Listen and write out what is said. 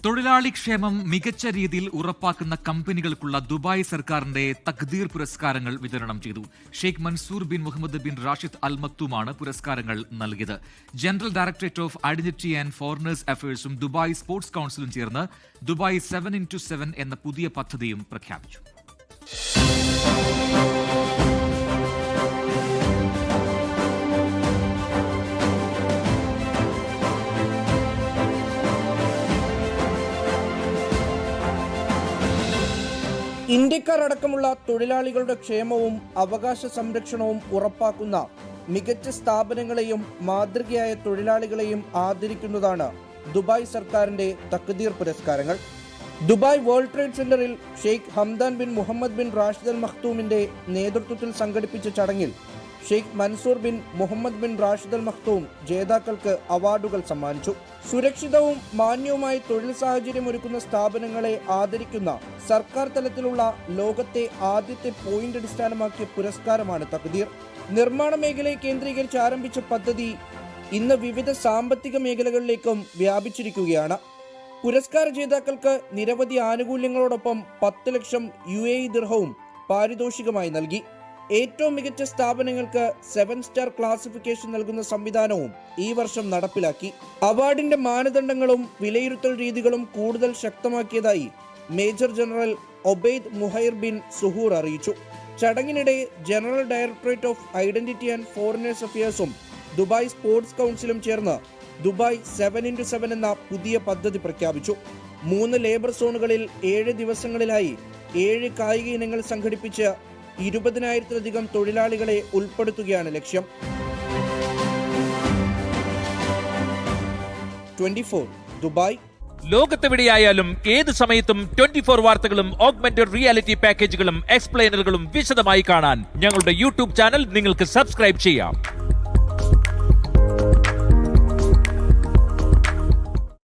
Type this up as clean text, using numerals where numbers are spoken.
തൊഴിലാളി ക്ഷേമം മികച്ച രീതിയിൽ ഉറപ്പാക്കുന്ന കമ്പനികൾക്കുള്ള ദുബായ് സർക്കാരിന്റെ തഖ്ദീർ പുരസ്കാരങ്ങൾ വിതരണം ചെയ്തു. Sheikh Mansoor bin Mohammed bin Rashid Al മക്തൂമാണ് പുരസ്കാരങ്ങൾ നൽകിയത്. General directorate of identity and foreigners അഫയേഴ്സും ദുബായ് സ്പോർട്സ് കൌൺസിലും ചേർന്ന് ദുബായ് 7x7 എന്ന പുതിയ പദ്ധതിയും പ്രഖ്യാപിച്ചു. ഇന്ത്യക്കാർ അടക്കമുള്ള തൊഴിലാളികളുടെ ക്ഷേമവും അവകാശ സംരക്ഷണവും ഉറപ്പാക്കുന്ന മികച്ച സ്ഥാപനങ്ങളെയും മാതൃകയായ തൊഴിലാളികളെയും ആദരിക്കുന്നതാണ് ദുബായ് സർക്കാരിന്റെ തഖ്ദീർ പുരസ്കാരങ്ങൾ. ദുബായ് വേൾഡ് ട്രേഡ് സെന്ററിൽ Sheikh Hamdan bin Mohammed bin Rashid Al മഖ്തൂമിന്റെ നേതൃത്വത്തിൽ സംഘടിപ്പിച്ച ചടങ്ങിൽ Sheikh Mansoor bin Mohammed bin Rashid Al Maktoum ജേതാക്കൾക്ക് അവാർഡുകൾ സമ്മാനിച്ചു. സുരക്ഷിതവും മാന്യവുമായ തൊഴിൽ സാഹചര്യം ഒരുക്കുന്ന സ്ഥാപനങ്ങളെ ആദരിക്കുന്ന സർക്കാർ തലത്തിലുള്ള ലോകത്തെ ആദ്യത്തെ പോയിന്റ് അടിസ്ഥാനമാക്കിയ പുരസ്കാരമാണ് തഖ്ദീർ. നിർമ്മാണ മേഖലയെ കേന്ദ്രീകരിച്ച് ആരംഭിച്ച പദ്ധതി ഇന്ന് വിവിധ സാമ്പത്തിക മേഖലകളിലേക്കും വ്യാപിച്ചിരിക്കുകയാണ്. പുരസ്കാര ജേതാക്കൾക്ക് നിരവധി ആനുകൂല്യങ്ങളോടൊപ്പം 10 ലക്ഷം UAE ദിർഹവും പാരിതോഷികമായി നൽകി. ഏറ്റവും മികച്ച സ്ഥാപനങ്ങൾക്ക് 7 സ്റ്റാർ ക്ലാസിഫിക്കേഷൻ നൽകുന്ന സംവിധാനവും ഈ വർഷം നടപ്പിലാക്കി. അവാർഡിന്റെ മാനദണ്ഡങ്ങളും വിലയിരുത്തൽ രീതികളും കൂടുതൽ ശക്തമാക്കിയതായി major general Obaid Muhair bin Suhoor അറിയിച്ചു. ചടങ്ങിനിടെ general directorate of identity and foreigners അഫയേഴ്സും ദുബായ് സ്പോർട്സ് കൌൺസിലും ചേർന്ന് ദുബായ് 7x7 എന്ന പുതിയ പദ്ധതി പ്രഖ്യാപിച്ചു. 3 ലേബർ സോണുകളിൽ 7 ദിവസങ്ങളിലായി 7 കായിക ഇനങ്ങൾ സംഘടിപ്പിച്ച് 20,000-ലധികം തൊഴിലാളികളെ ഉൾപ്പെടുത്തുകയാണ് ലക്ഷ്യം. 24 ദുബായ്. ലോകത്തെവിടെയായാലും ഏത് സമയത്തും 24 വാർത്തകളും ഓഗ്മെന്റഡ് റിയാലിറ്റി പാക്കേജുകളും എക്സ്പ്ലെയിനറുകളും വിശദമായി കാണാൻ ഞങ്ങളുടെ യൂട്യൂബ് ചാനൽ നിങ്ങൾക്ക് സബ്സ്ക്രൈബ് ചെയ്യാം.